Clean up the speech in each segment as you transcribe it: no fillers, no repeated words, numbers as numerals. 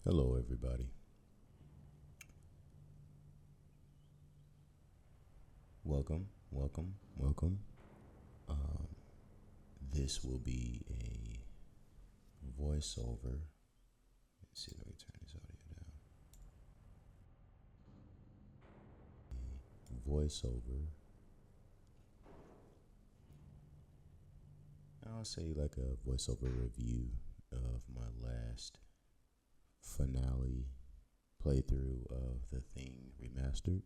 Hello, everybody. Welcome, welcome, welcome. Um, this will be a voiceover. Let's see, let me turn this audio down. Voiceover. I'll say like a voiceover review of my last finale playthrough of the thing Remastered.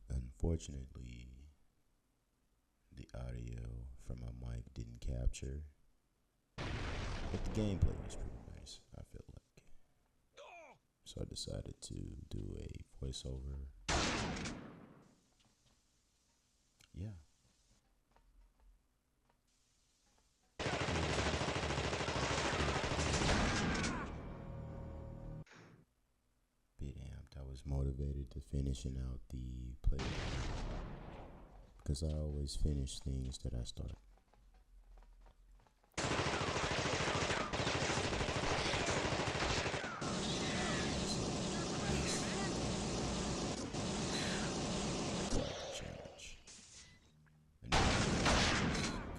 Unfortunately, the audio from my mic didn't capture, but the gameplay was pretty nice, I feel like. So I decided to do a voiceover. Yeah. Bit amped. I was motivated to finishing out the playthrough because I always finish things that I start.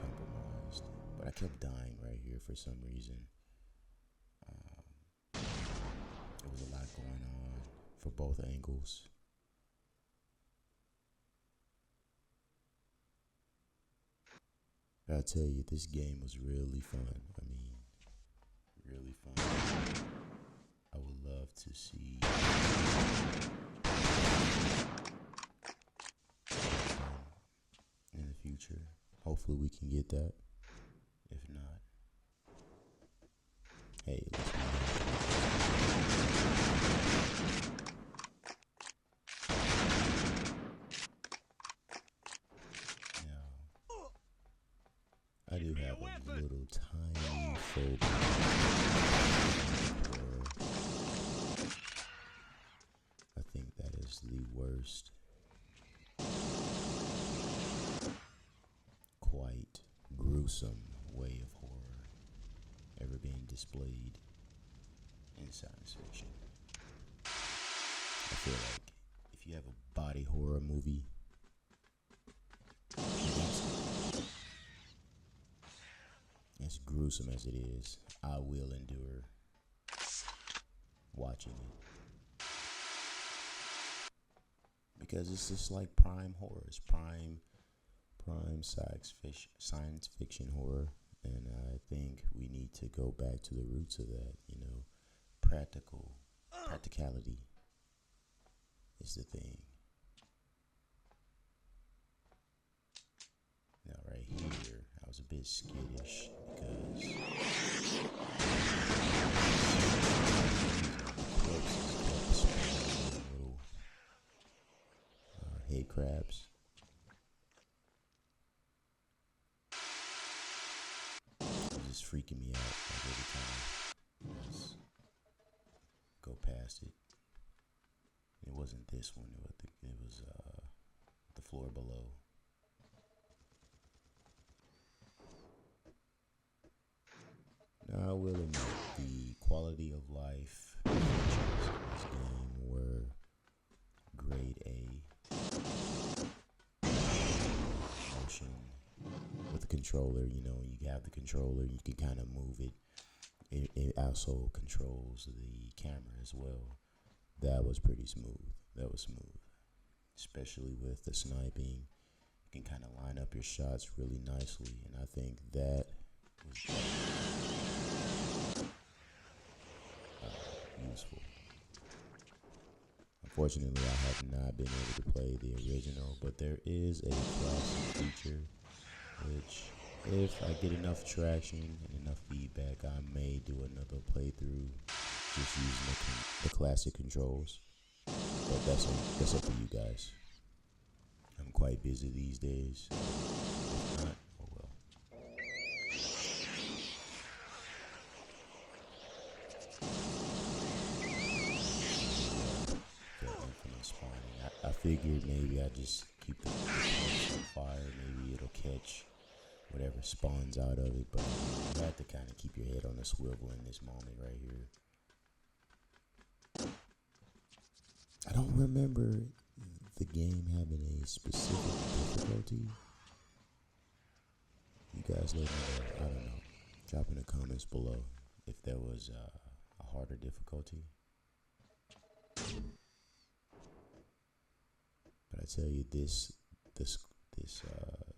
Compromised, but I kept dying right here for some reason. There was a lot going on for both angles. I tell you, this game was really fun. I mean, really fun. I would love to see in the future. Hopefully we can get that. If not, hey, let's move on. Now, I do have a little tiny phobia for, I think that is the worst, quite gruesome way of horror ever being displayed in science fiction. I feel like if you have a body horror movie, as gruesome as it is, I will endure watching it. Because it's just like prime horror. It's prime science fiction horror. And I think we need to go back to the roots of that, practicality is the thing. Now right here, I was a bit skittish because the corpses kept spawning little head crabs. It was just freaking me out like every time I just go past it. It wasn't this one, it was the floor below. Now I will admit the quality of life features of this game were grade A. Motion with the controller, you have the controller, you can kind of move it. It also controls the camera as well. That was pretty smooth. That was smooth. Especially with the sniping. You can kind of line up your shots really nicely. And I think that was useful. Unfortunately, I have not been able to play the original, but there is a classic feature which, if I get enough traction and enough feedback, I may do another playthrough just using the classic controls. But that's up to you guys. I'm quite busy these days. If not, oh well. The infinite spawning. I figured maybe I just keep the on fire. Maybe it'll catch whatever spawns out of it, but you have to kind of keep your head on a swivel in this moment right here. I don't remember the game having a specific difficulty. You guys let me know. I don't know. Drop in the comments below if there was a harder difficulty. But I tell you, this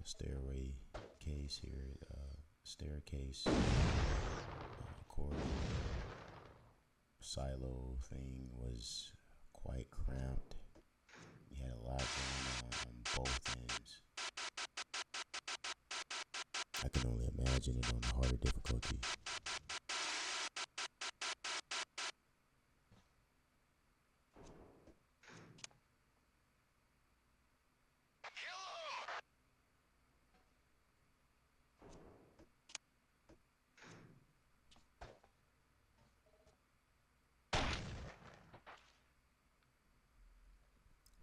stairway case here, staircase, corridor, silo thing was quite cramped. You had a lot going on both ends. I can only imagine it on the harder difficulty.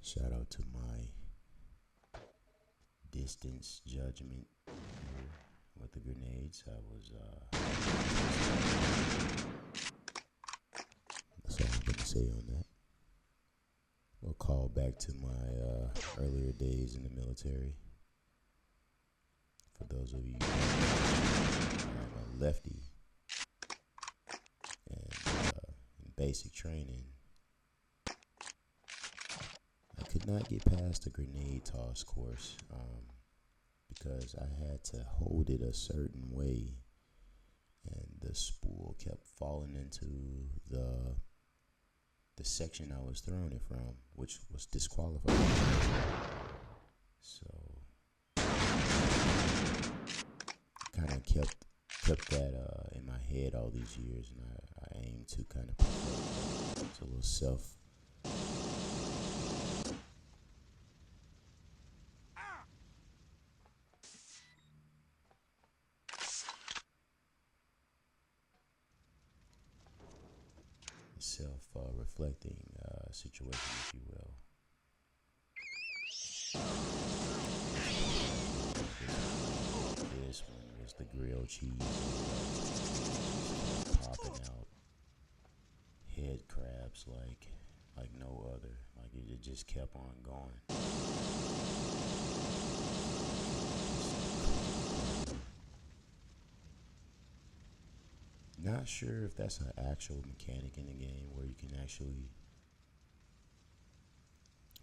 Shout out to my distance judgment here with the grenades. I was that's all I'm gonna say on that. We'll call back to my earlier days in the military. For those of you who I'm a lefty, and in basic training, I could not get past the grenade toss course because I had to hold it a certain way, and the spool kept falling into the section I was throwing it from, which was disqualified. So kind of kept that in my head all these years, and I aim to kind of it's a little self-reflecting situation, if you will. This one was the grilled cheese popping out head crabs like no other. Like it just kept on going. Not sure if that's an actual mechanic in the game where you can actually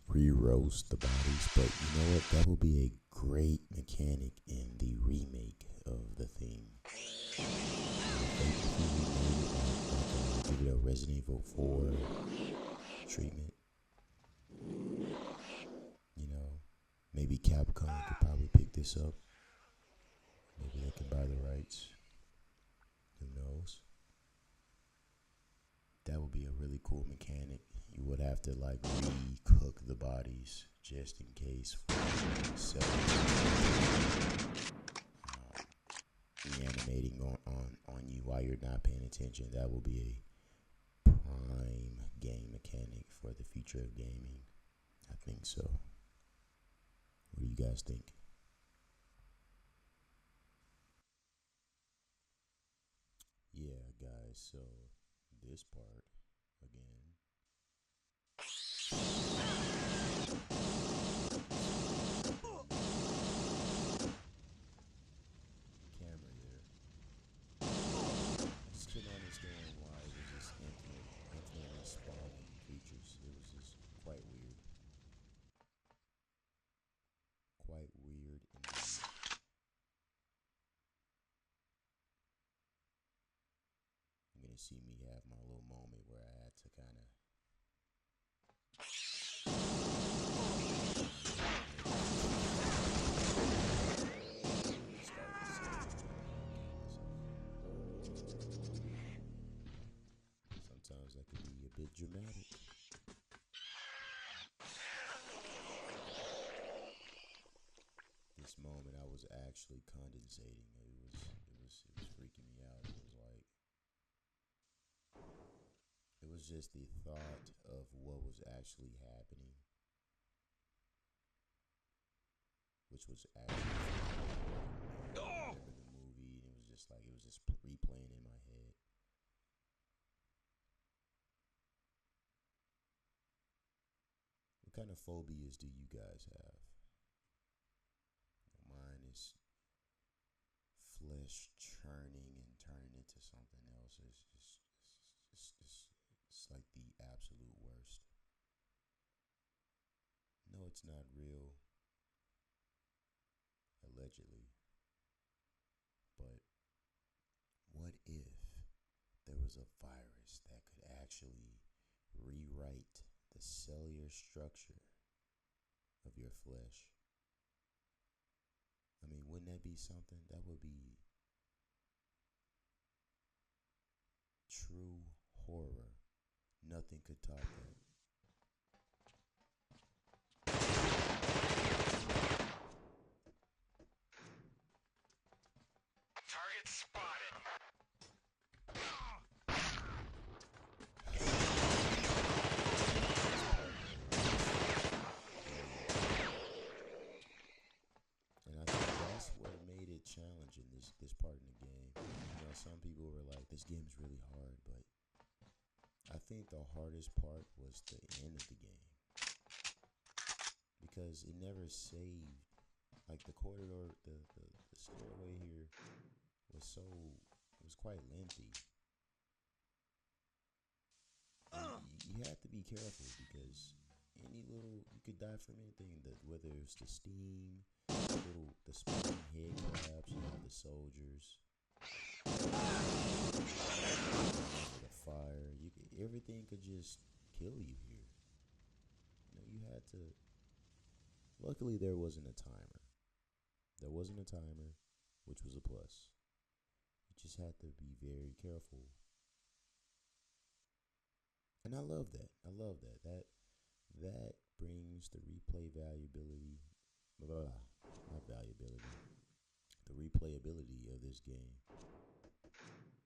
re-roast the bodies, but you know what? That will be a great mechanic in the remake of the thing. Give it a Resident Evil 4 treatment. You know, maybe Capcom could probably pick this up. Maybe they can buy the rights. Who knows? That would be a really cool mechanic. You would have to like re-cook the bodies just in case for reanimating on you while you're not paying attention. That will be a prime game mechanic for the future of gaming. I think so. What do you guys think? Yeah, guys, so this part again. Camera there. I just couldn't understand why it was just infinitely spawning creatures. It was just quite weird. Quite weird indeed. You're gonna see me have my little moment where I had to kind of sometimes that can be a bit dramatic. This moment I was actually condensating. It was freaking me out. It was just the thought of what was actually happening, which was actually like it was just replaying in my head. What kind of phobias do you guys have? Mine is flesh churning and turning into something else. It's like the absolute worst. No, it's not real, allegedly. But what if there was a virus that could actually rewrite the cellular structure of your flesh? I mean, wouldn't that be something? That would be true horror. Nothing could top that. Target spotted. And I think that's what made it challenging, this part in the game. You know, some people were like, this game is really hard, but I think the hardest part was the end of the game. Because it never saved. Like the corridor, the stairway here it was quite lengthy. You have to be careful because you could die from anything. Whether it's the steam, the spinning head crabs, you have the soldiers, the fire. Everything could just kill you here. You know, you had to. Luckily, there wasn't a timer. There wasn't a timer, which was a plus. You just had to be very careful. And I love that. That brings the replay valuability, not valuability, the replayability of this game.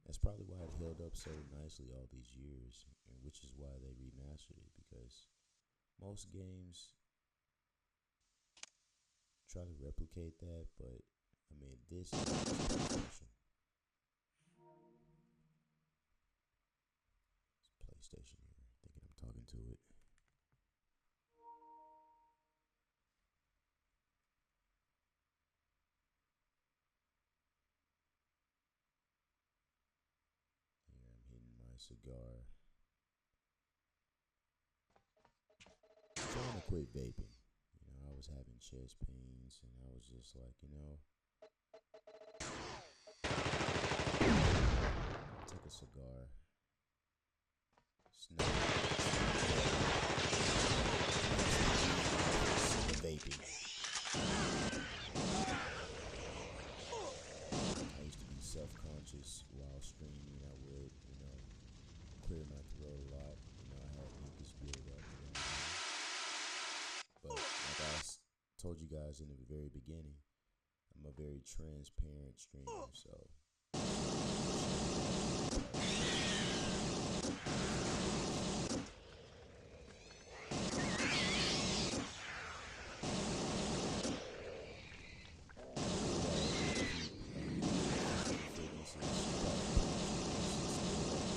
That's probably why it held up so nicely all these years, and which is why they remastered it, because most games try to replicate that, but I mean, this is special. It's PlayStation here, thinking I'm talking to it. Here I'm hitting my cigar. I'm trying to quit vaping. You know, I was having chest pains, and I was just like, take a cigar. Snap. Vaping. I used to be self-conscious while streaming. I would, clear my throat a lot. I had mucus build up. But like I told you guys in the very beginning, I'm a very transparent streamer, so.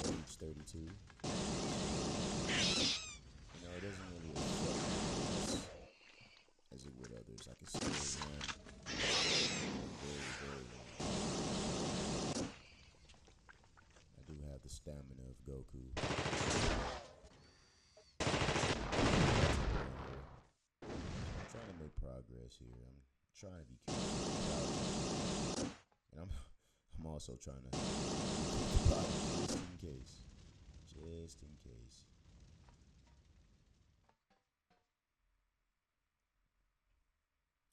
Age 32. It doesn't really affect as it would others. I can still run very, very long. I do have the stamina of Goku. I'm trying to make progress here. I'm trying to be careful. And I'm also trying to just in case.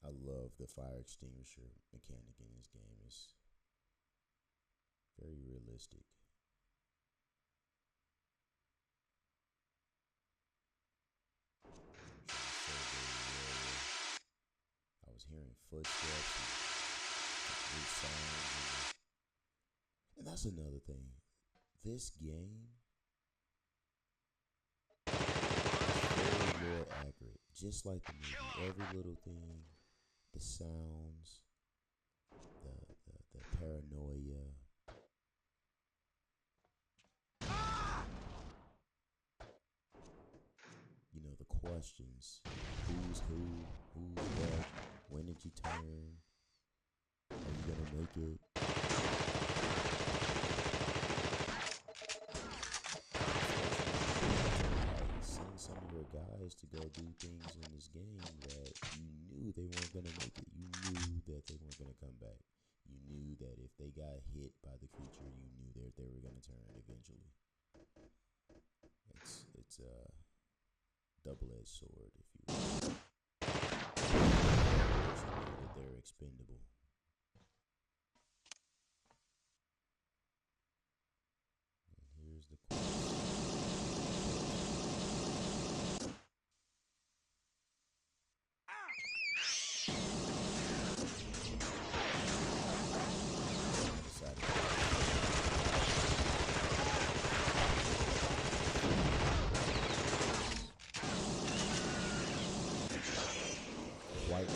I love the fire extinguisher mechanic in this game. It's very realistic. I was hearing footsteps and sounds. And that's another thing. This game is very more accurate. Just like the movie. Every little thing. The sounds, the paranoia, questions. Who's who? Who's what? When did you turn? Are you gonna make it? Send some of your guys to go do things in this game that you knew they weren't gonna make it. You knew that they weren't gonna come back. You knew that if they got hit by the creature, you knew that they were gonna turn eventually. It's a double-edged sword, if you will. But you know that they're expendable. And here's the quite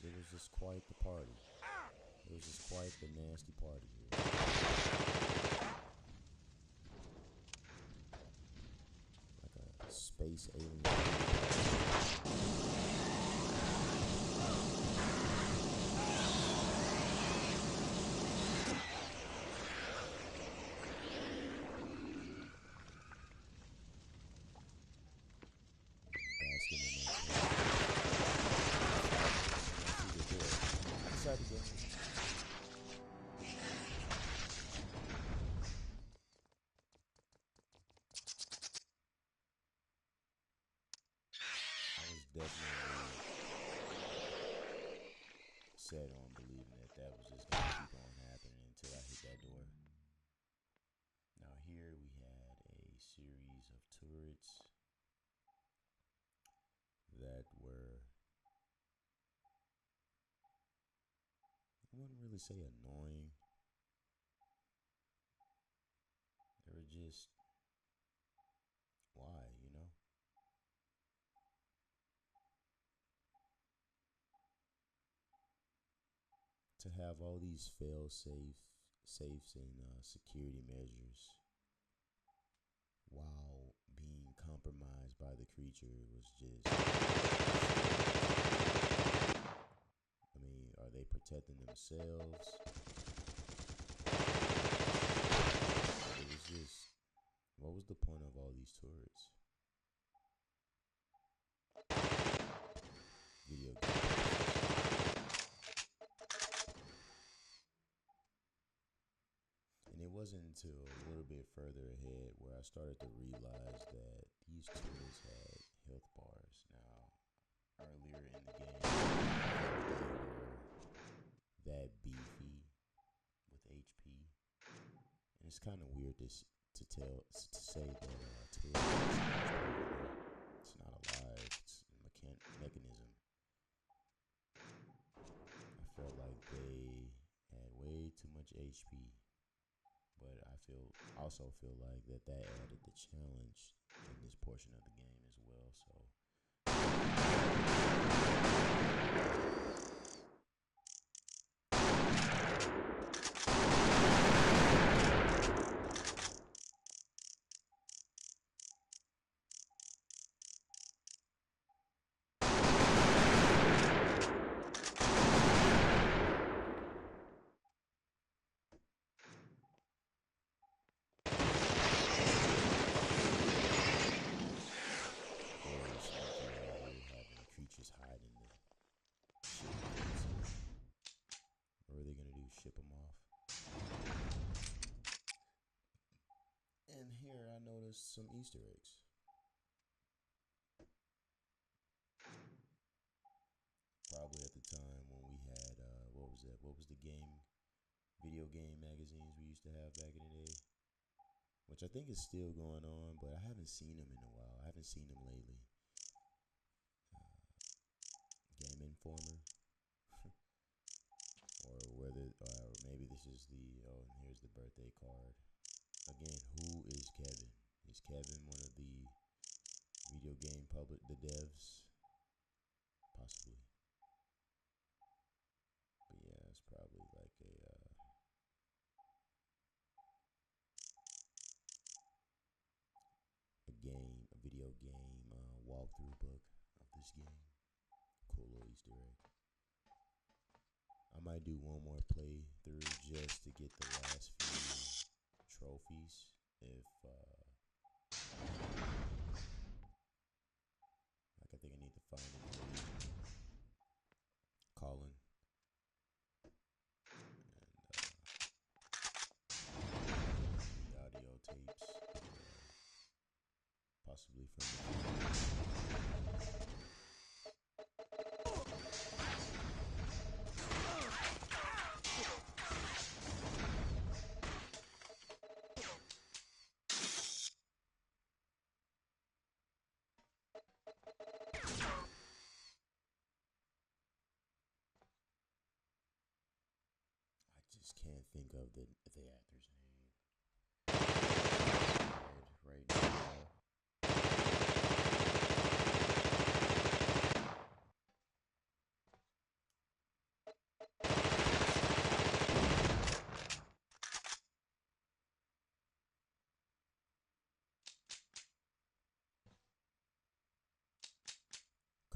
it was just quite the party. It was just quite the nasty party here. Like a space alien. Basking in that Inside the game. I was definitely set on believing that was just gonna keep on happening until I hit that door. Now here we had a series of turrets that were, I wouldn't really say annoying. They were just, why, you know? To have all these safes and security measures while being compromised by the creature was just, I mean, are they protecting themselves? It was just, what was the point of all these turrets? Video games. And it wasn't until a little bit further ahead where I started to realize that these turrets had health bars. Now, earlier in the game, they were that beefy with HP, and it's kind of weird to say that it's not alive. It's a mechanism. I felt like they had way too much HP, but I also feel like that added the challenge in this portion of the game as well. So. Creatures hiding the ship. What are they gonna do? Ship them off? And here I noticed some Easter eggs. Probably at the time when we had what was that? What was the video game magazines we used to have back in the day? Which I think is still going on, but I haven't seen them in a while. I haven't seen them lately. Game Informer, or maybe this is and here's the birthday card. Again, who is Kevin? Is Kevin one of the video game the devs? Possibly. But yeah, it's probably like a video game walkthrough book of this game. Cool little Easter egg. I might do one more playthrough just to get the last few trophies. If like I think I need to find Colin and the audio tapes, possibly from I just can't think of the actor's name right now.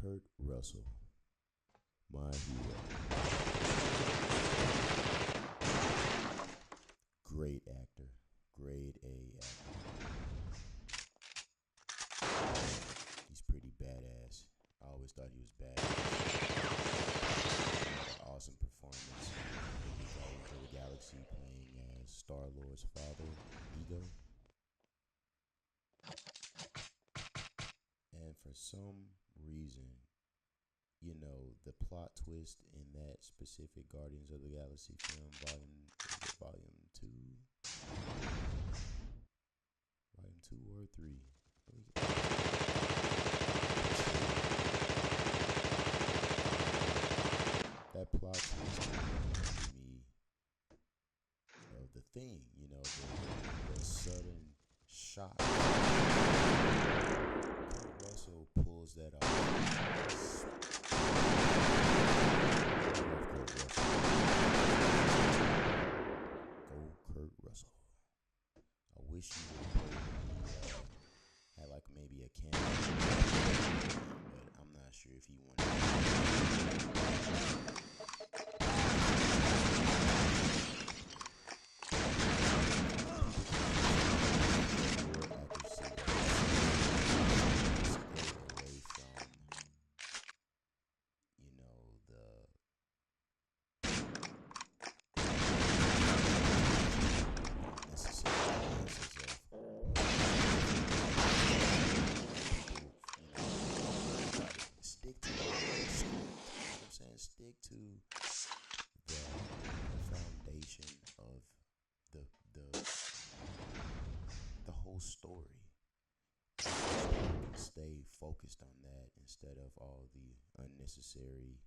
Kurt Russell, my hero. Great actor, grade A actor. He's pretty badass. I always thought he was badass. Awesome performance in Guardians of the Galaxy, playing as Star-Lord's father, Ego. And for some reason, you know, the plot twist in that specific Guardians of the Galaxy film, volume 2 or 3. That plot twist reminded me of The Thing, you know, the sudden shock. Kurt Russell pulls that off. Go Kurt Russell. I wish you would have had like maybe a cameo, but I'm not sure if he wanted away from, you know, the stick to the foundation of the whole story. Stay focused on that instead of all the unnecessary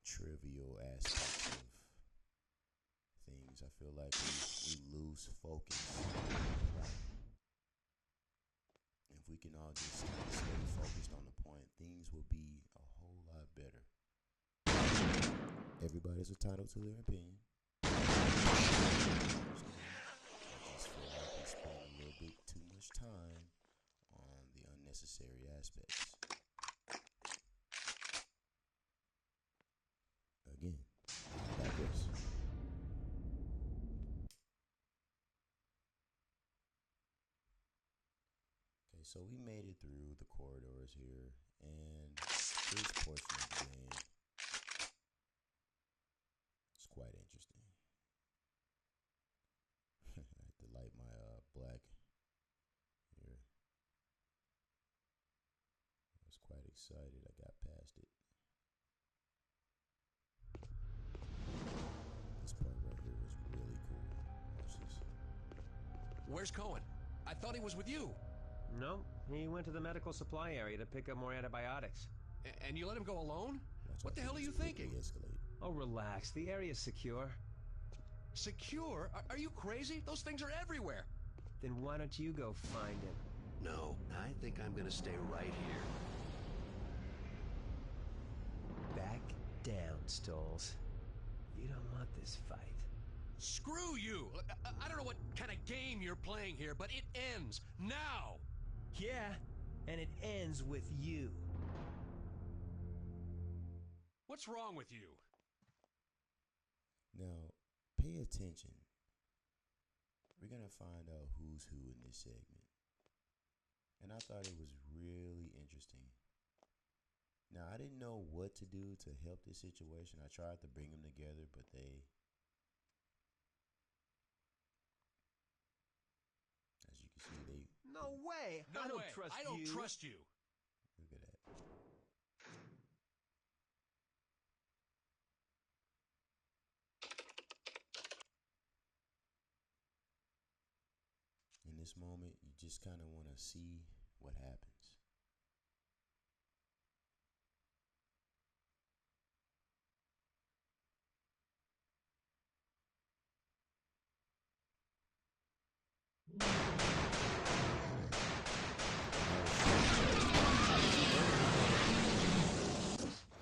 trivial aspects of things. I feel like we lose focus. If we can all just stay focused on the point, things will be a whole lot better. Everybody's entitled to their opinion. I just feel like we spend a little bit too much time on the unnecessary aspects. Again, I digress. Okay, so we made it through the corridors here, and this portion of the game is quite interesting. I had to light my black here. I was quite excited. I got past it. This part right here was really cool. Watch this. Where's Cohen? I thought he was with you. No, he went to the medical supply area to pick up more antibiotics. And you let him go alone? Watch What the hell are you thinking? Escalate. Oh, relax. The area's secure. Secure? Are you crazy? Those things are everywhere. Then why don't you go find him? No, I think I'm gonna stay right here. Back down, Stoles. You don't want this fight. Screw you! I don't know what kind of game you're playing here, but it ends now! Yeah, and it ends with you. What's wrong with you? Now, pay attention. We're going to find out who's who in this segment. And I thought it was really interesting. Now, I didn't know what to do to help this situation. I tried to bring them together, but they, as you can see, they... No way! No I don't way! trust I don't you. trust you! Look at that. In this moment, you just kind of want to see what happens.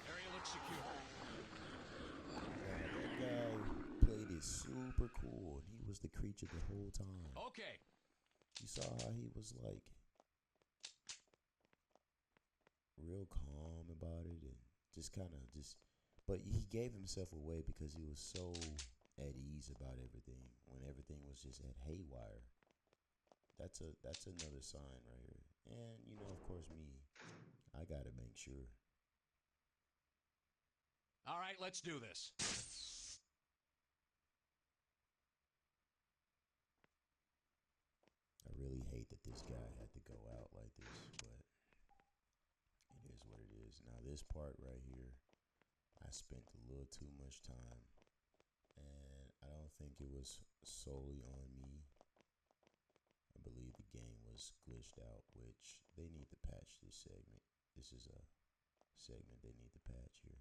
Area looks secure. Now, that guy played it super cool, and he was the creature the whole time. Okay. You saw how he was like real calm about it and just kind of just, but he gave himself away because he was so at ease about everything when everything was just at haywire. That's another sign right here. And you know, of course, me, I gotta make sure. All right, let's do this. I really hate that this guy had to go out like this, but it is what it is. Now this part right here, I spent a little too much time, and I don't think it was solely on me. I believe the game was glitched out, which they need to patch this segment. This is a segment they need to patch here.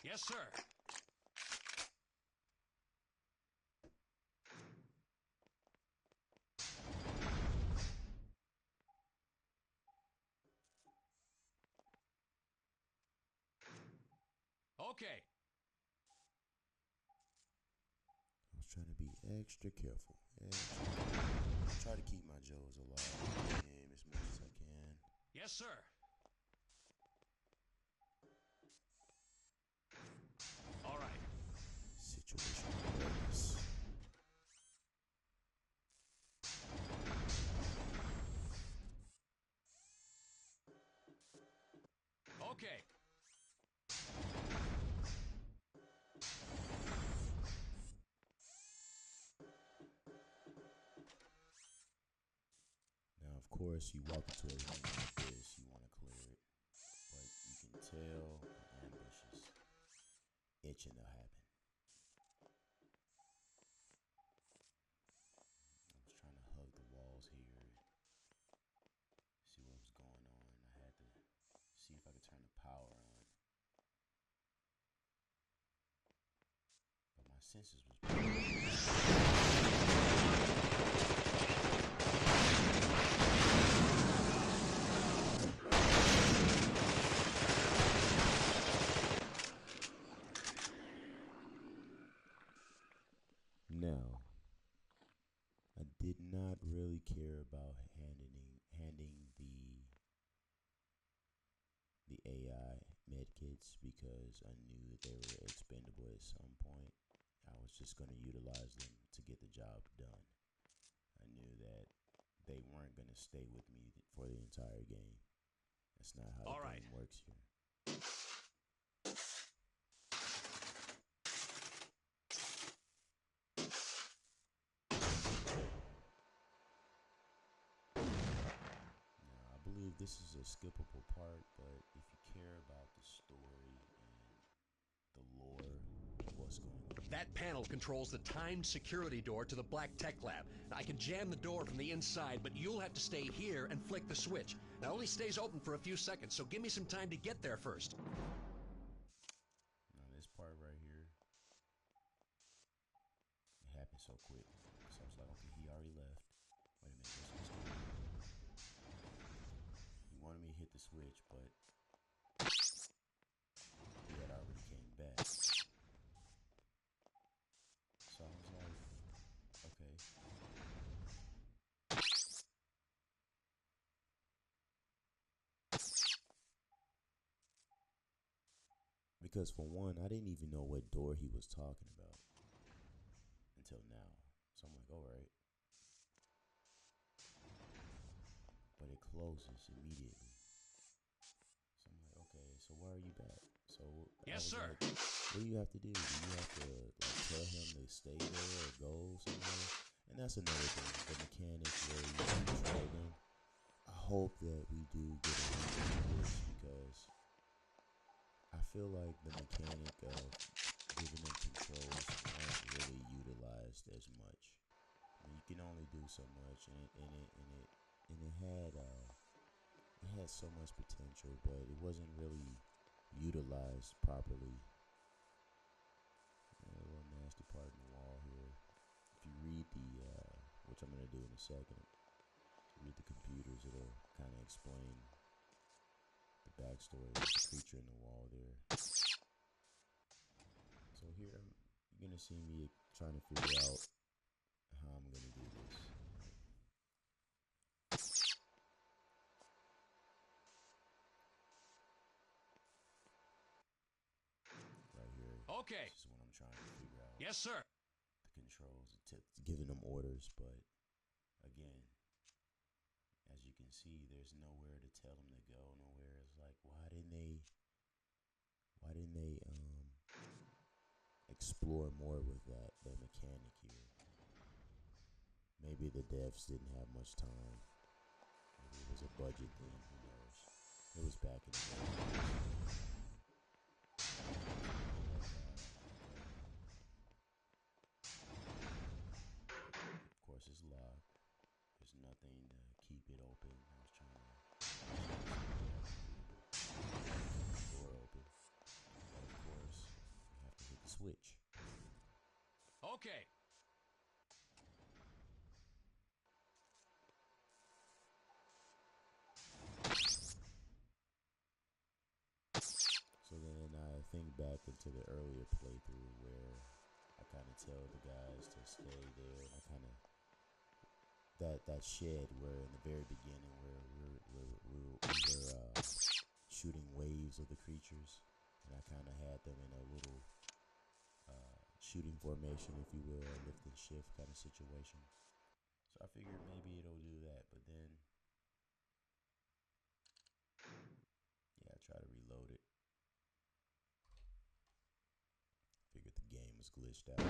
Yes, sir. Okay. I was trying to be extra careful. Try to keep my Joes alive in the game as much as I can. Yes, sir. All right. Situational awareness. Okay. Now, of course, you walk into a room like this, you want to clear it, but you can tell an ambush is itching to happen. I was trying to hug the walls here, see what was going on. I had to see if I could turn the power on, but my senses was. Now, I did not really care about handing the AI medkits because I knew that they were expendable at some point. I was just going to utilize them to get the job done. I knew that they weren't going to stay with me for the entire game. That's not how All the right. game works here. this is a skippable part, but if you care about the story and the lore of what's going on. That panel controls the timed security door to the Black Tech Lab. Now, I can jam the door from the inside, but you'll have to stay here and flick the switch. Now, it only stays open for a few seconds, so give me some time to get there first. Now this part right here, it happened so quick. So I was like, okay, he already left. Wait a minute, what's going on? He wanted me to hit the switch, but he had already came back. So I was like, okay. Because for one, I didn't even know what door he was talking about until now. So I'm like, all right. But it closes immediately. So I'm like, okay, so why are you back? So Yes, sir. Like, what do you have to do? Do you have to like tell him to stay there or go somewhere? And that's another thing, the mechanics where you control them. I hope that we do get into this because I feel like the mechanic of giving them controls aren't really utilized as much. I mean, you can only do so much, and it had so much potential, but it wasn't really utilized properly. A little nasty part in the wall here. If you read which I'm gonna do in a second, read the computers, it'll kind of explain the backstory of the creature in the wall there. So here, you're gonna see me trying to figure out how I'm gonna do this. Right here. Okay. This is what I'm trying to figure out. Yes, sir. The controls, giving them orders, but again, as you can see, there's nowhere to tell them to go. Nowhere. It's like, why didn't they explore more with that mechanic here? Maybe the devs didn't have much time. Maybe it was a budget thing. Who knows? It was back in the day. Of course, it's locked. There's nothing to keep it open. I was trying to door open. But of course, you have to hit the switch. Okay. So then I think back into the earlier playthrough where I kind of tell the guys to stay there. I kind of that shed where in the very beginning where we were shooting waves of the creatures, and I kind of had them in a little shooting formation, if you will, a lift and shift kind of situation. So I figured maybe it'll do that, but then yeah, I try to reload it. Figured the game was glitched out,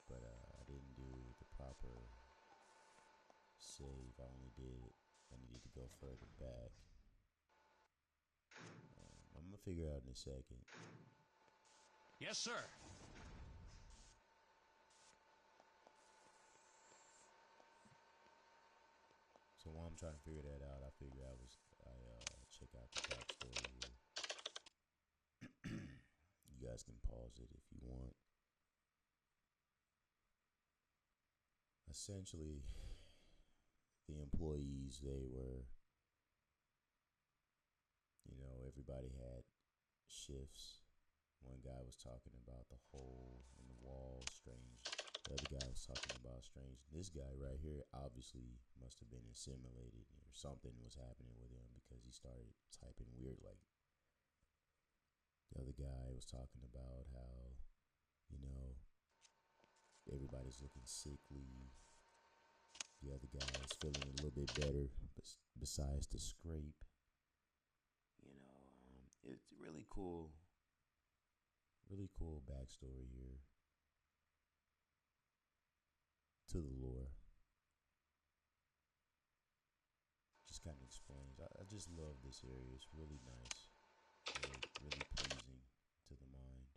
but I didn't do the proper save. I needed to go further back. I'm gonna figure it out in a second. Yes, sir. So while I'm trying to figure that out, I figure I check out the backstory here. You guys can pause it if you want. Essentially, the employees, they were, everybody had shifts. One guy was talking about the hole in the wall, strange. The other guy was talking about strange. This guy right here obviously must have been assimilated, or something was happening with him because he started typing weird. Like, the other guy was talking about how, everybody's looking sickly. The other guy is feeling a little bit better, besides the scrape. It's really cool. Really cool backstory here to the lore. kind of explains. I just love this area. It's really nice, really, really pleasing to the mind.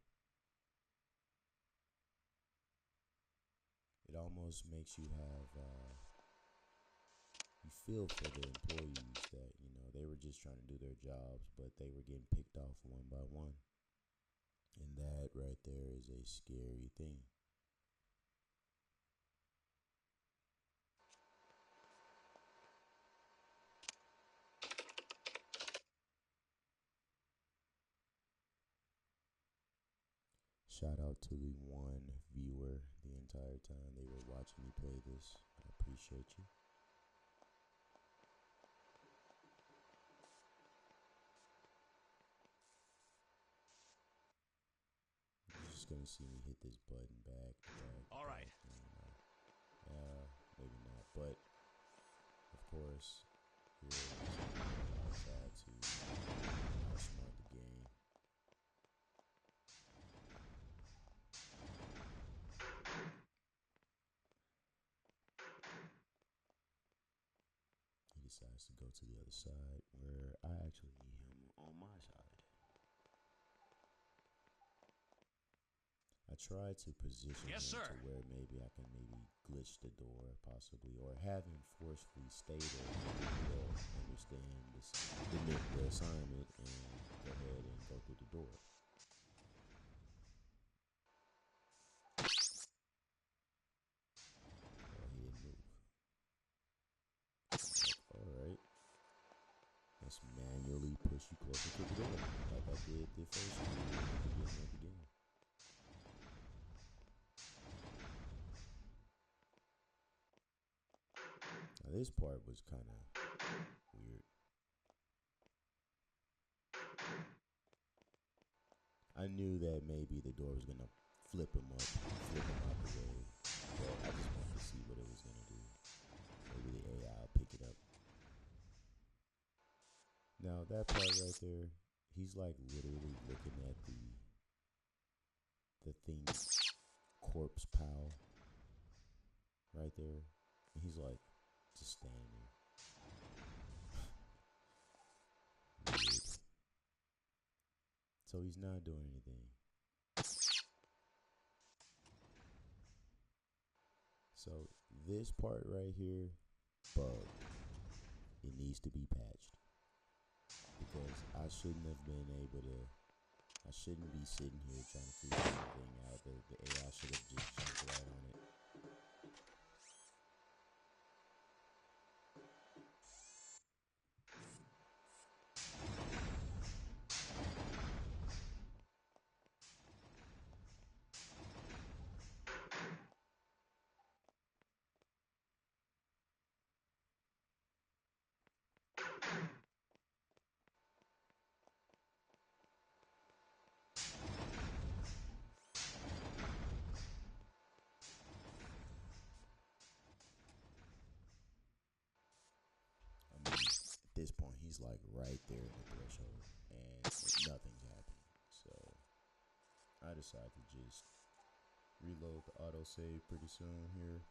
It almost makes you have you feel for the employees that, you know, they were just trying to do their jobs, but they were getting picked off one by one, and that right there is a scary thing. Shout out to the one viewer the entire time they were watching me play this. I appreciate you. You're just gonna see me hit this button back to back. All right. Maybe not, but of course, here I'll try to outsmart the game. He decides to go to the other side where I actually need him on my side. I try to position him to where maybe I can glitch the door possibly, or have him forcefully stay there. Maybe he'll understand the assignment and go ahead and go through the door. Oh, he didn't move. Alright. Let's manually push you closer to the door, like I did the first time at the beginning of the game. Now this part was kind of weird. I knew that maybe the door was gonna flip him out the way, but I just wanted to see what it was gonna do. Maybe the AI will pick it up. Now that part right there, he's like literally looking at the thing corpse pile right there, and he's like just standing there. Weird. So he's not doing anything. So this part right here, bugged. It needs to be patched, because I shouldn't have been able to. I shouldn't be sitting here trying to figure anything out. The AI should have just jumped right on it. I mean, at this point, he's like right there in the threshold, and nothing's happening. So I decided to just reload the autosave pretty soon here.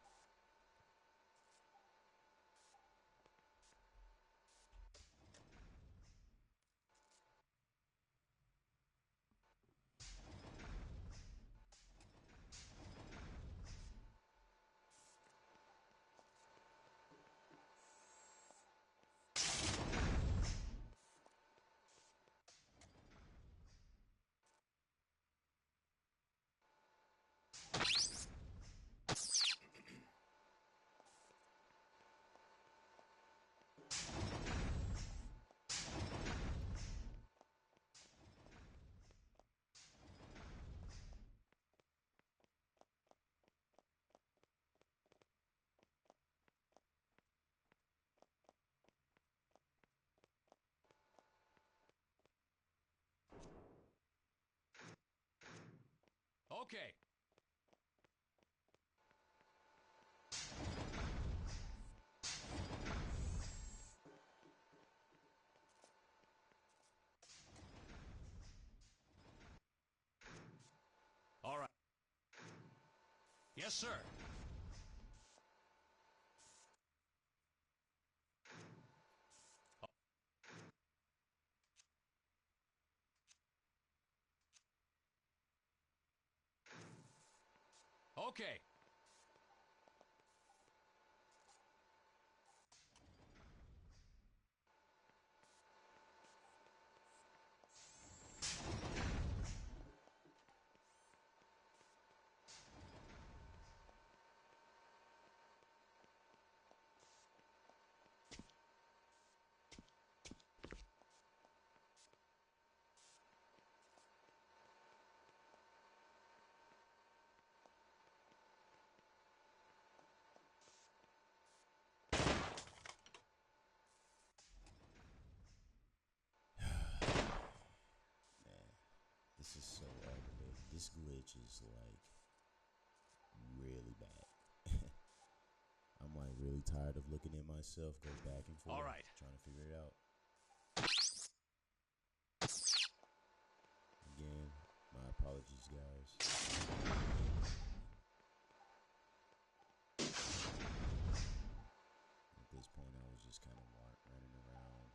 Okay. All right. Yes, sir. Okay. Man, this is so aggravating. This glitch is like really bad. I'm like really tired of looking at myself go back and forth, All right. trying to figure it out. Again, my apologies, guys. At this point, I was just kind of running around.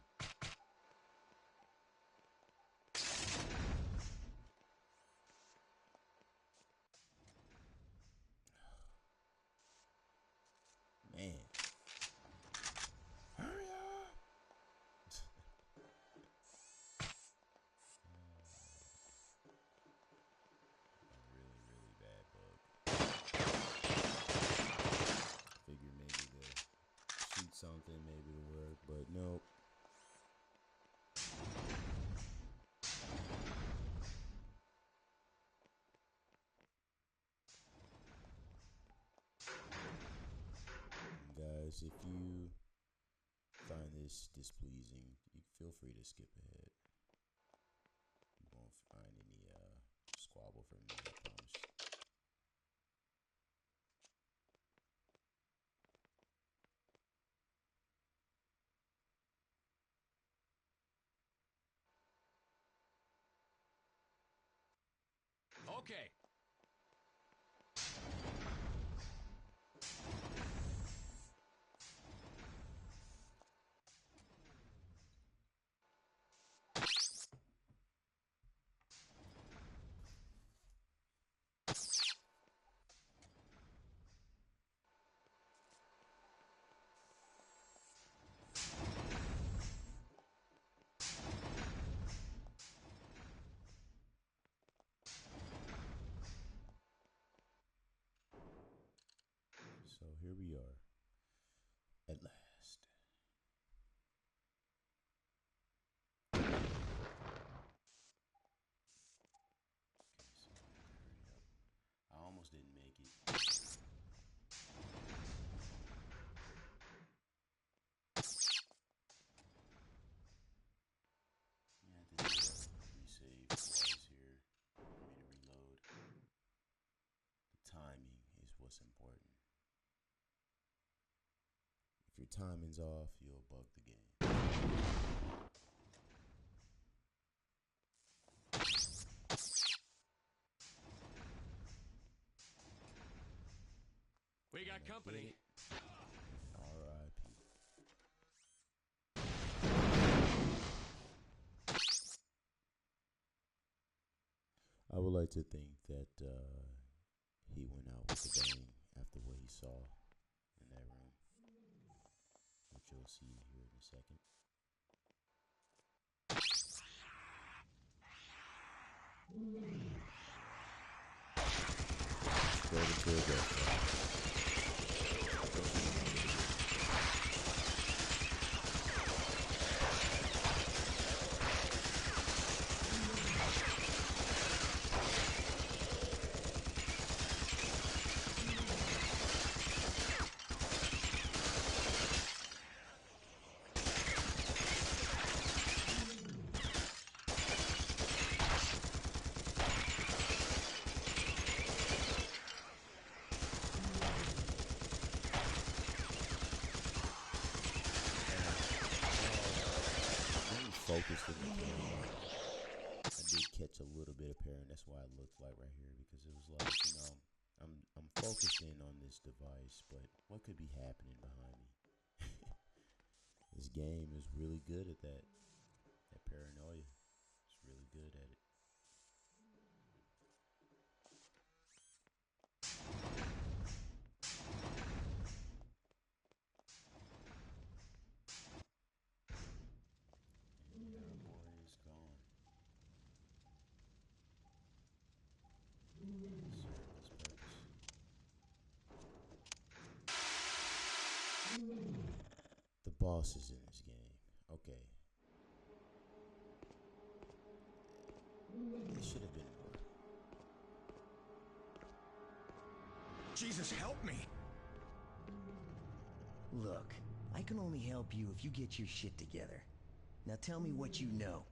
Man. Hurry up! A really, really bad bug. Figure maybe to shoot something, maybe to work, but nope. And guys, if you find this displeasing, you feel free to skip ahead. You won't find any squabble from me, I promise. Okay. So here we are, at last. Okay, so hurry up. I almost didn't make it. Yeah, I had to resave twice here for me to reload. The timing is what's important. If your timing's off, you'll bug the game. We got company. R.I.P. I would like to think that he went out with a bang after what he saw in that room, which you'll see here in a second. Straight into a death. Focused in the camera. I did catch a little bit of parent. That's why it looked like right here, because it was like, you know, I'm focused in on this device, but what could be happening behind me? This game is really good at that. That paranoia. It's really good at it. bosses in this game. Okay. It should have been more. Jesus, help me! Look, I can only help you if you get your shit together. Now tell me what you know.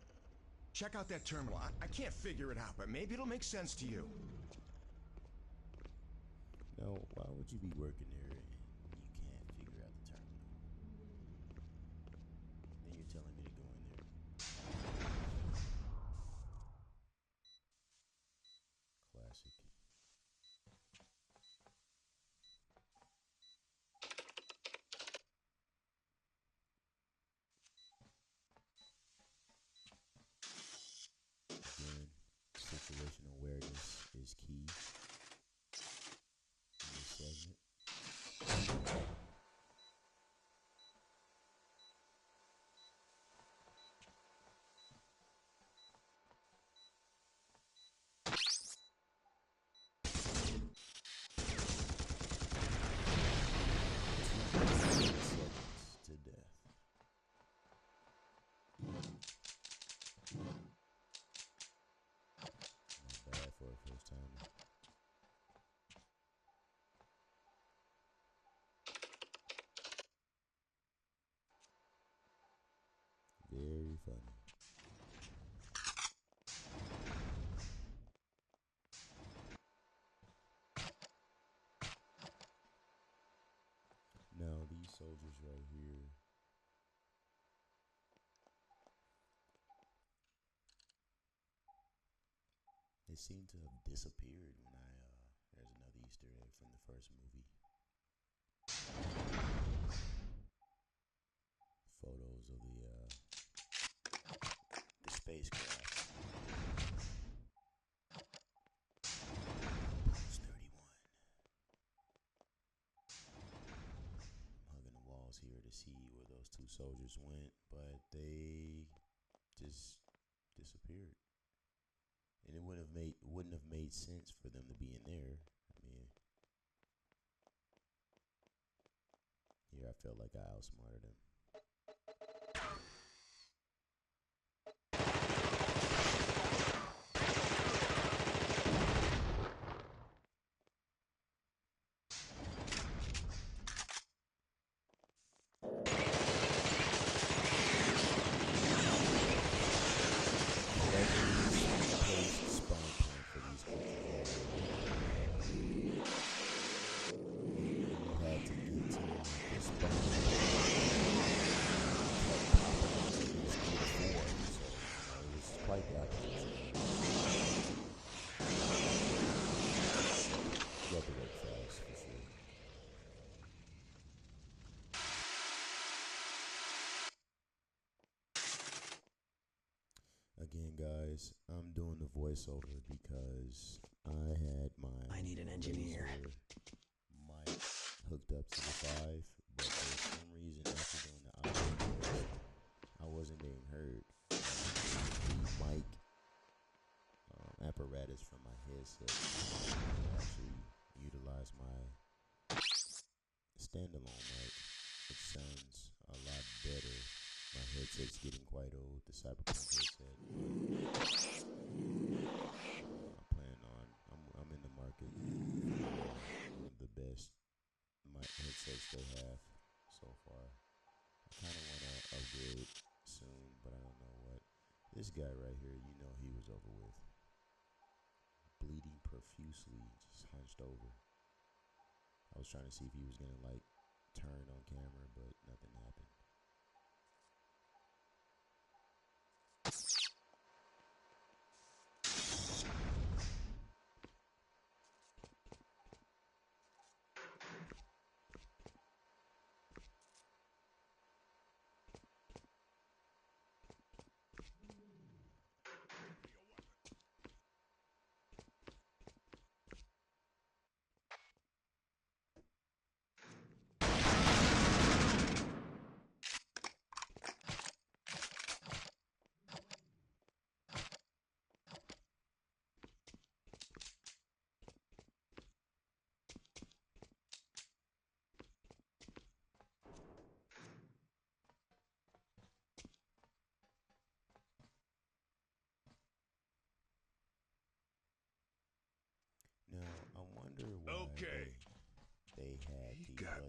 Check out that terminal. I can't figure it out, but maybe it'll make sense to you. Now, why would you be working there and you can't figure out the terminal? Then you're telling me to go in there. Classic. Again, situational awareness is key in this segment. Seconds to death. Not bad for a first timer. Very funny. Now these soldiers right here, they seem to have disappeared when there's another Easter egg from the first movie. Photos of the spacecraft. Post 31. I'm hugging the walls here to see where those two soldiers went, but they just disappeared. And it wouldn't have made sense for them to be in there. I mean, here I felt like I outsmarted them. Again, guys, I'm doing the voiceover because I had my I need an engineer. mic hooked up to the 5, but for some reason after doing the audio test, I wasn't being heard. The mic apparatus from my headset actually utilized my standalone mic. It sounds a lot better. My headset's getting quite old, the Cyberpunk headset. I'm in the market for one of the best mic headsets they have so far. I kind of want to upgrade soon, but I don't know what. This guy right here, you know he was over with. Bleeding profusely, just hunched over. I was trying to see if he was going to like turn on camera, but nothing happened.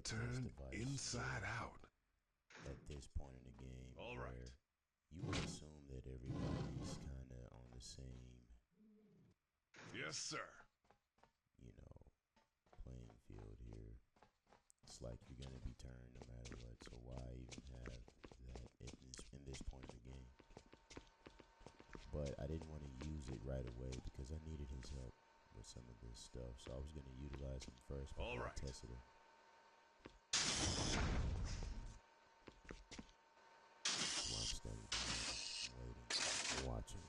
test Turned device inside there out. at this point in the game. All where right. You would assume that everybody's kind of on the same, Yes, sir. you know, playing field here. It's like you're gonna be turned no matter what. So why even have that in this point in the game? But I didn't want to use it right away because I needed his help with some of this stuff. So I was gonna utilize him first before All I right. tested him. While I'm studying, waiting, watching.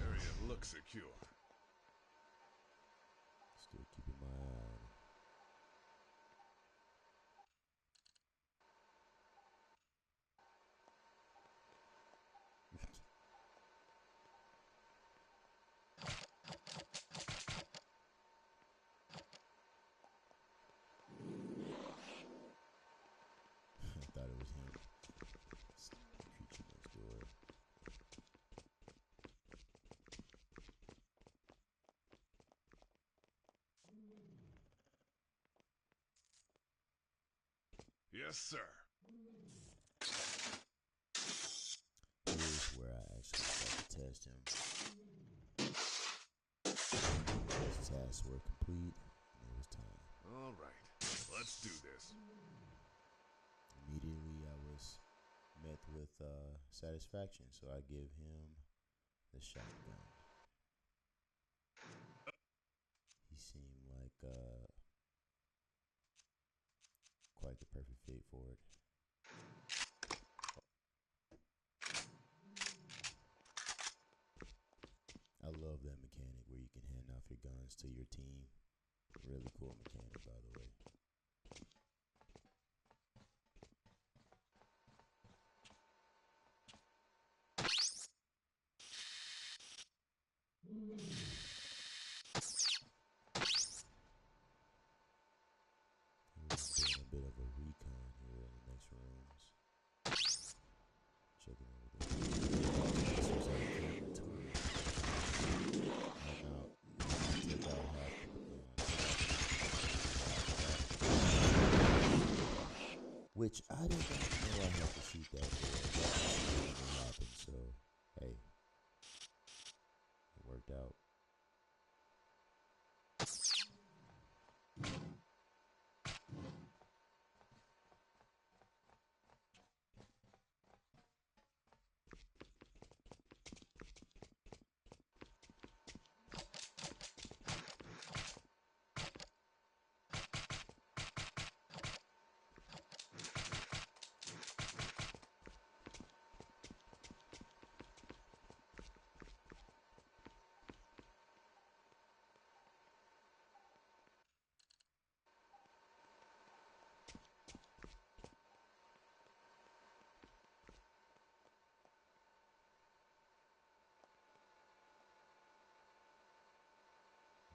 Area looks secure. Still keeping my eye on him. I thought it was him. It's the creature next door. Yes, sir. Here's where I actually start to test him. His tasks were complete, and it was time. All right. Let's do this. Immediately, I was met with satisfaction, so I give him the shotgun. He seemed like quite the perfect fit for it. I love that mechanic where you can hand off your guns to your team. Really cool mechanic, by the way. We're doing a bit of a recon here in the next rooms. Checking everything. This was our camera tool. I'm out. Take out half which I did not know I had to shoot that door. That didn't happen, so hey, it worked out.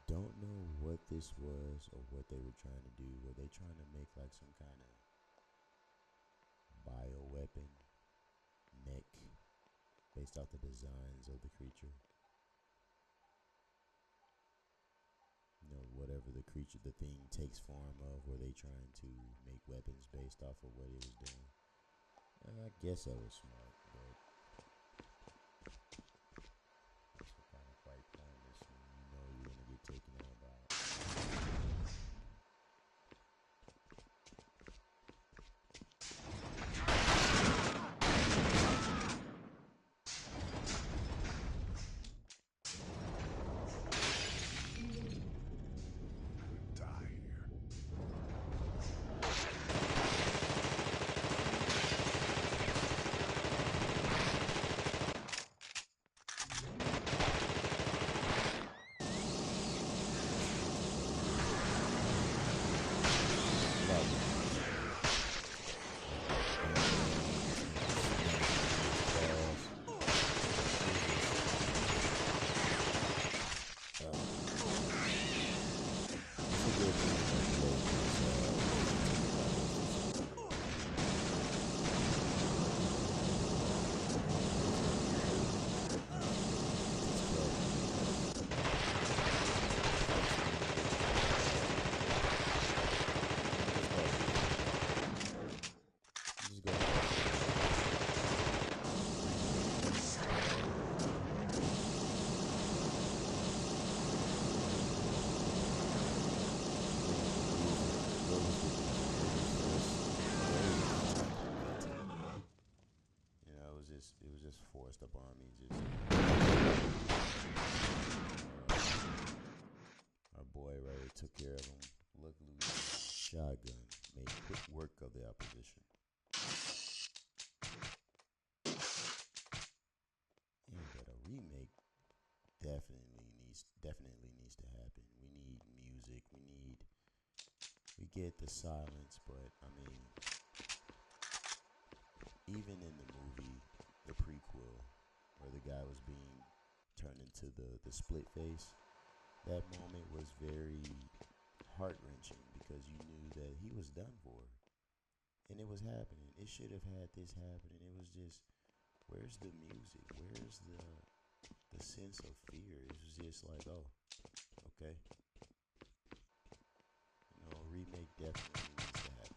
Don't know what this was or what they were trying to do. Were they trying to make like some kind of bioweapon mech based off the designs of the creature? You know, whatever the creature, the thing takes form of, were they trying to make weapons based off of what it was doing? I guess that was smart, but also kind of quite pointless when you know you're going to get taken out by it. Die here. shotgun made quick work of the opposition. And that a remake definitely needs to happen. We need music. We get the silence, but I mean, even in the movie, the prequel, where the guy was being turned into the split face, that moment was very heart-wrenching because you knew that he was done for. And it was happening. It should have had this happen. It was just, where's the music? Where's the sense of fear? It was just like, oh, okay. A remake definitely needs to happen.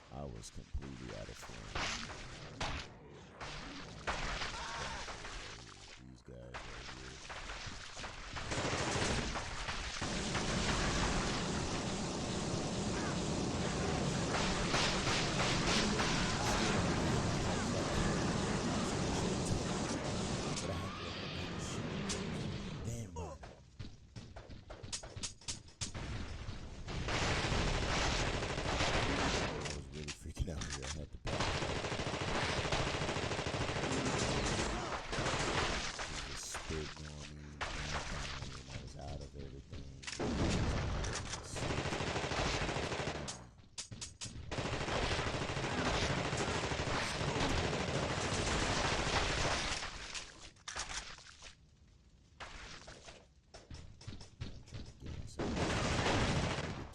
I was completely out of frame. These guys right here. Damn, bro. I was really freaking out here. I had to back. He was spitting on me, and I was out of everything.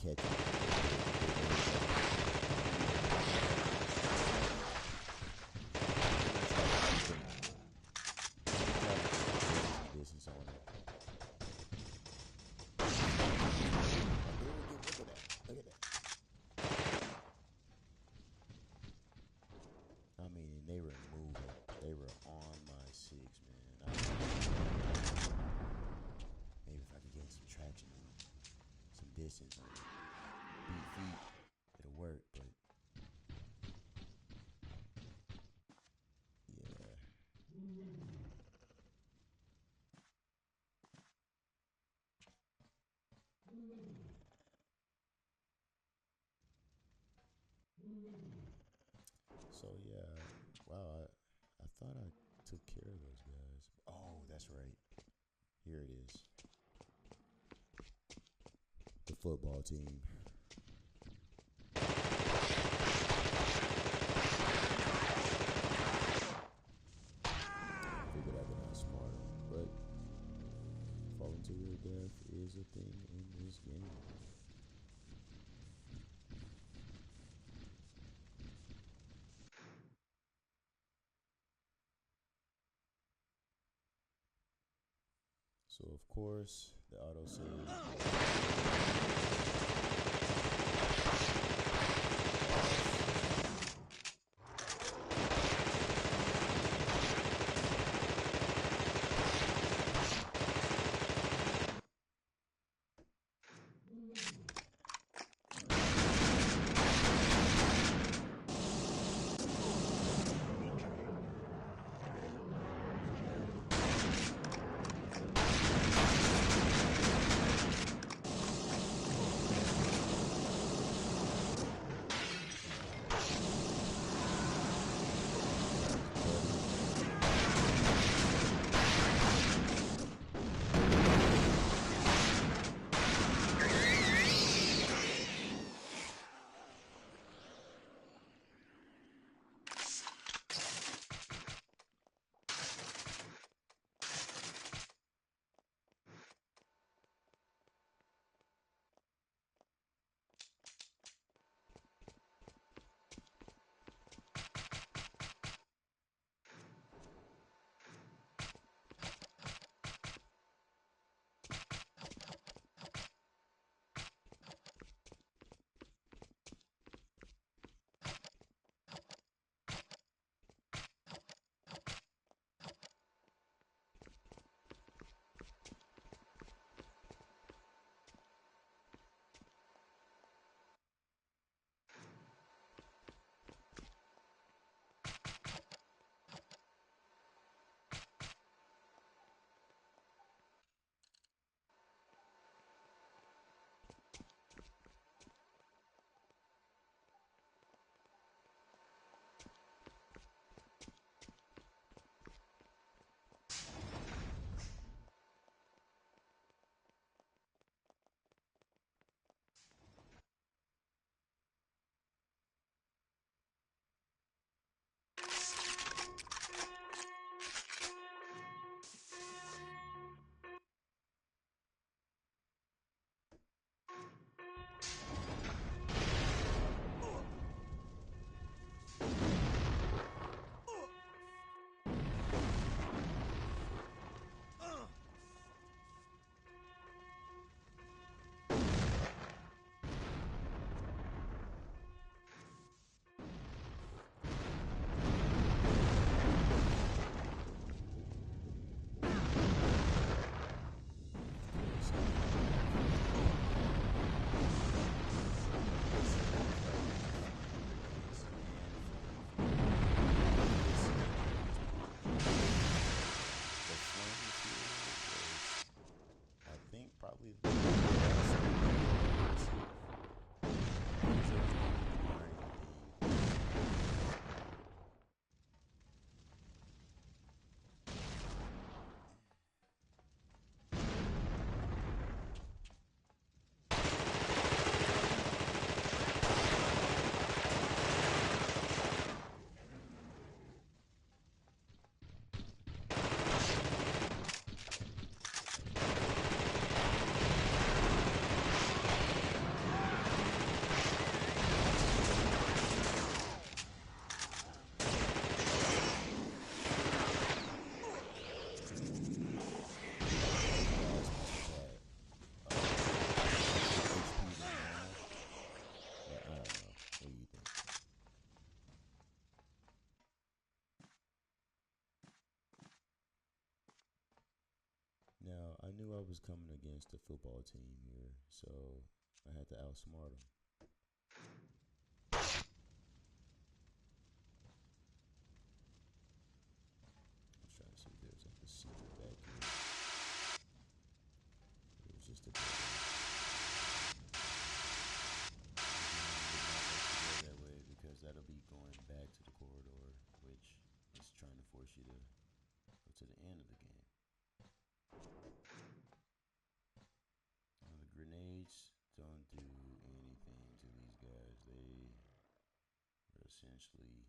Catch it. Distance on it. Look at that. I mean, they were moving. They were on my six, man. Maybe if I could get some traction, some distance, beat feet, it'll work. But yeah. So yeah, wow. I thought I took care of those guys. Oh, that's right. Here it is. The football team. Figured I could outsmart them, but falling to their death is a thing in this game. So of course the autosave. Probably the best Now, I knew I was coming against a football team here, so I had to outsmart them. I was trying to see if there was like a secret back here. It was just a bit. That way because that'll be going back to the corridor, which is trying to force you to go to the end of the game. The grenades don't do anything to these guys. They are essentially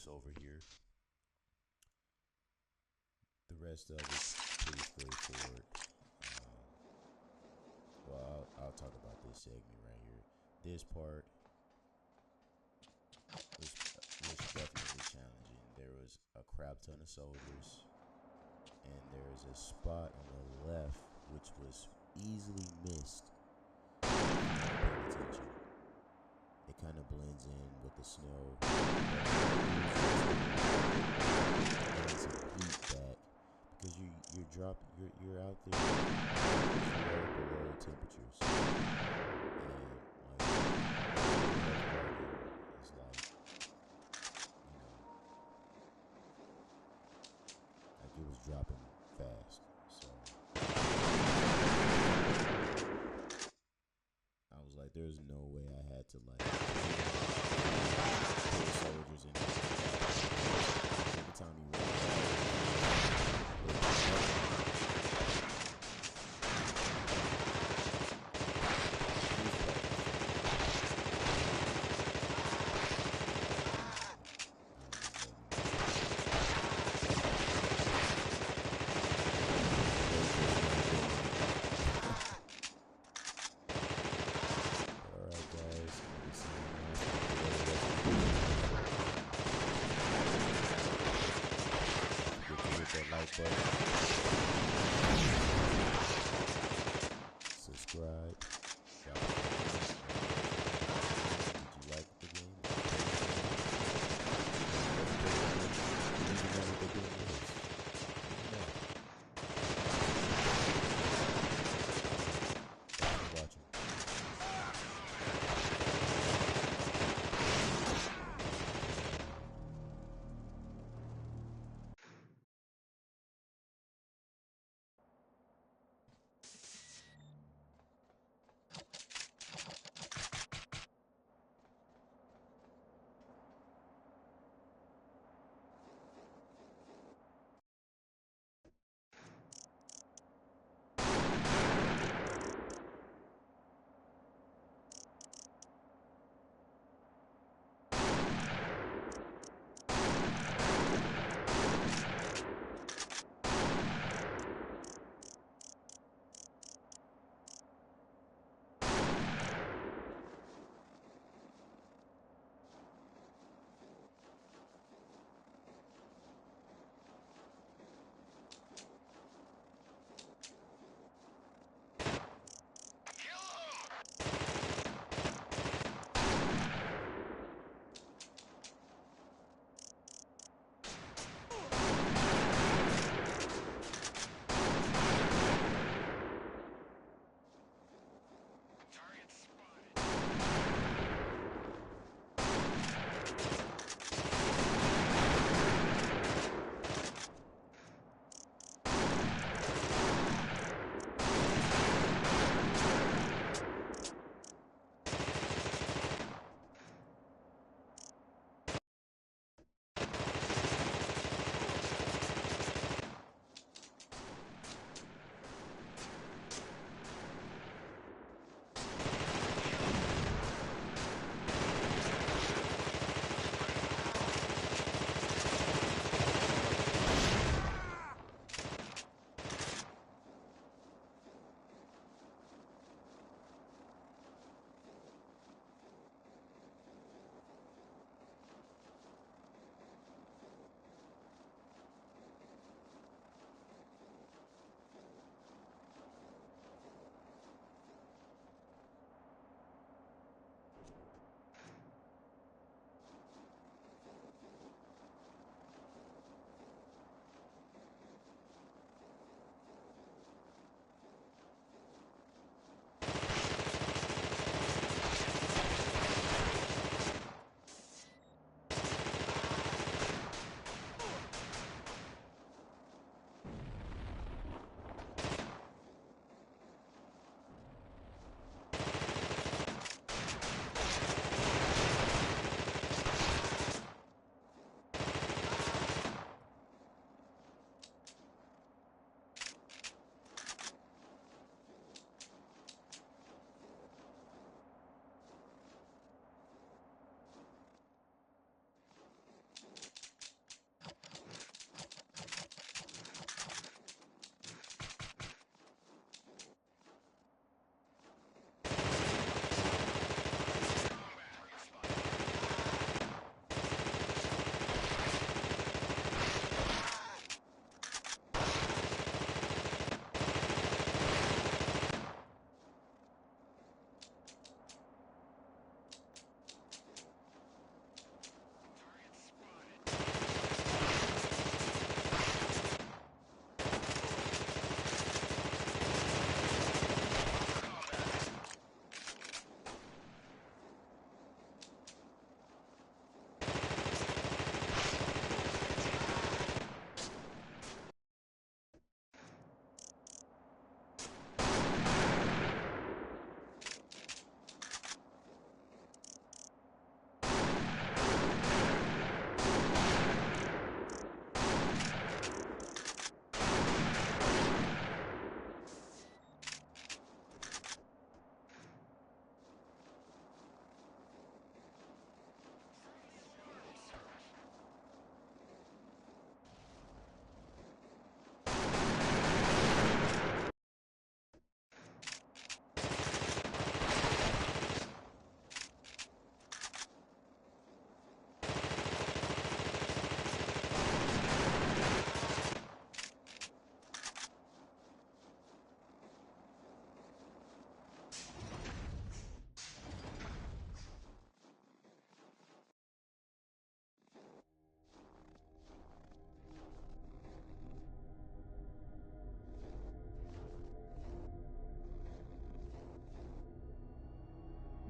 over here. The rest of it's pretty straightforward. Well, I'll talk about this segment right here. This part was definitely challenging. There was a crap ton of soldiers, and there's a spot on the left which was easily missed. If you don't pay attention. It kind of blends in with the snow. And some heat back because you're out there below temperatures, and like it's like it was dropping fast. So I was like, there's no way I had to like put soldiers in this. Every time you run Alright guys,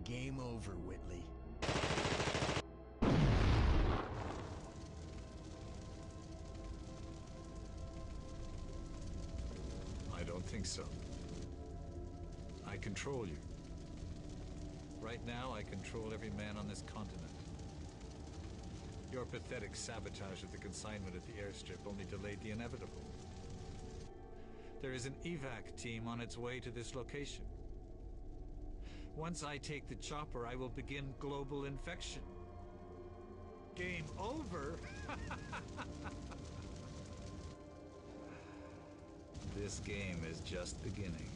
Game over, Whitley. I don't think so. I control you. Right now, I control every man on this continent. Your pathetic sabotage of the consignment at the airstrip only delayed the inevitable. There is an evac team on its way to this location. Once I take the chopper, I will begin global infection. Game over? This game is just beginning.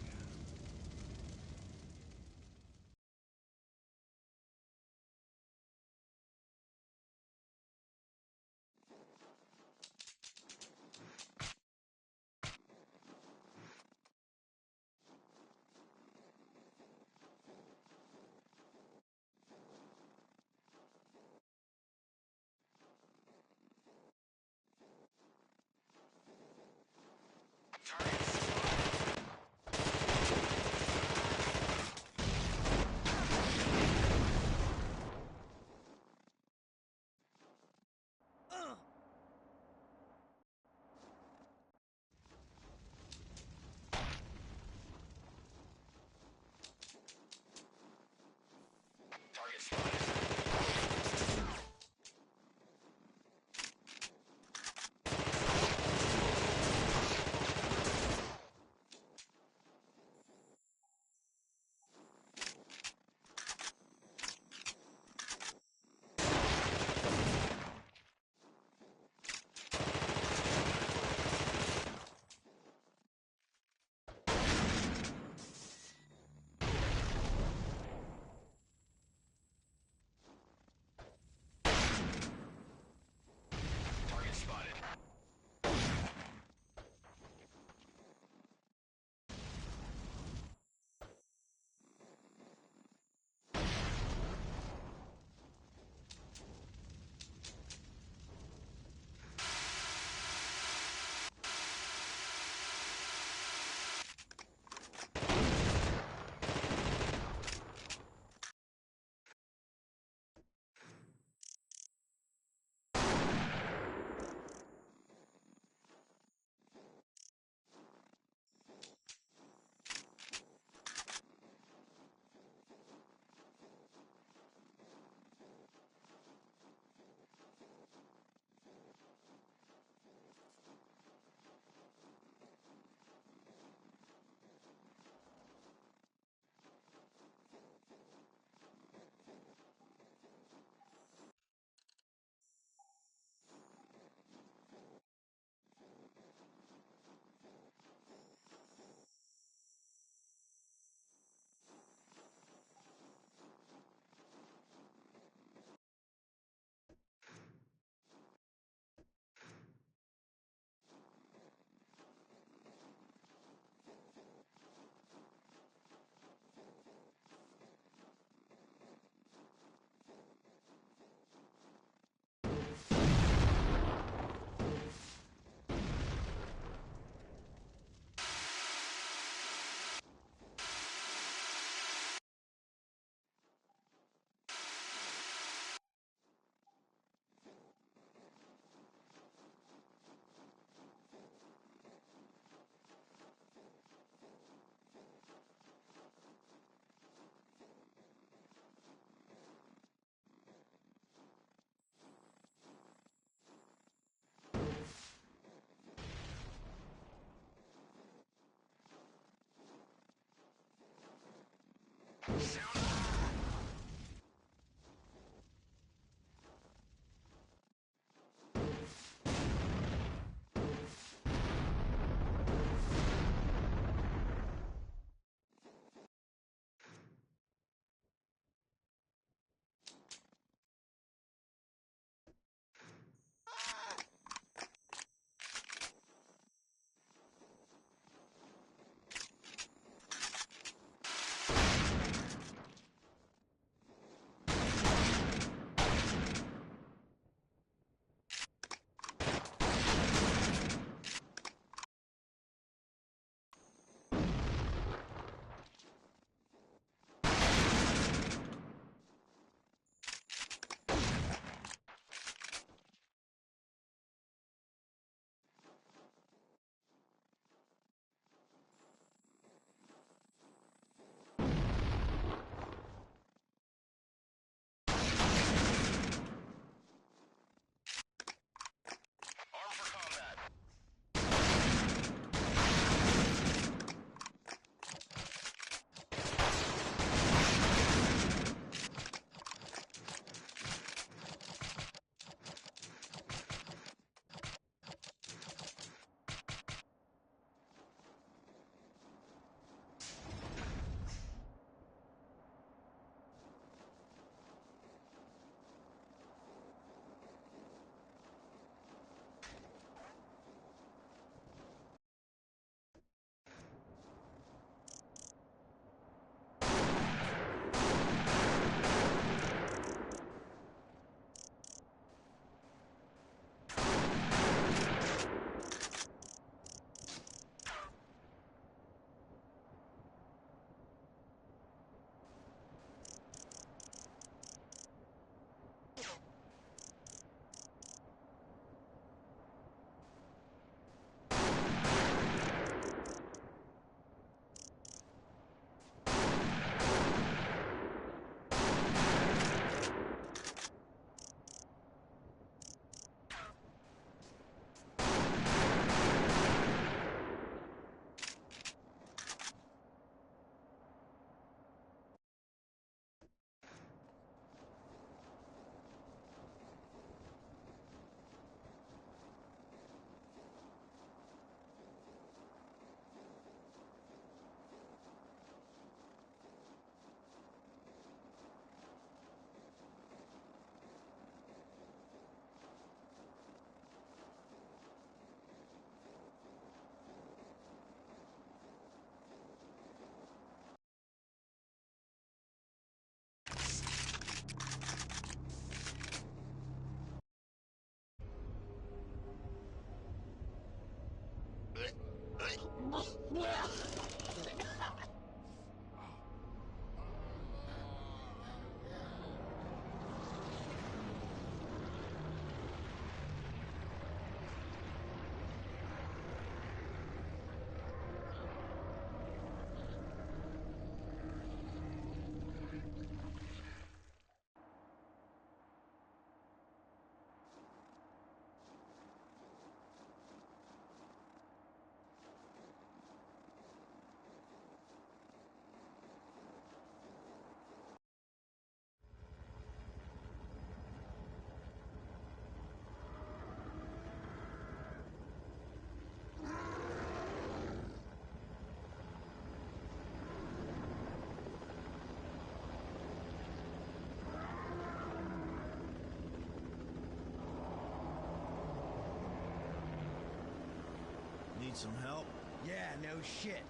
Need some help? Yeah, no shit.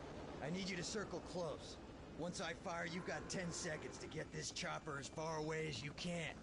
I need you to circle close. Once I fire, you've got 10 seconds to get this chopper as far away as you can.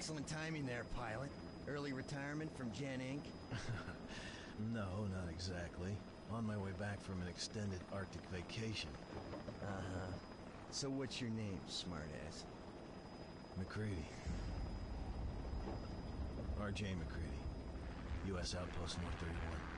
Excellent timing there, pilot. Early retirement from Gen Inc. No, not exactly. On my way back from an extended Arctic vacation. Uh-huh. So what's your name, smartass? McCready. R.J. McCready. U.S. Outpost North 31.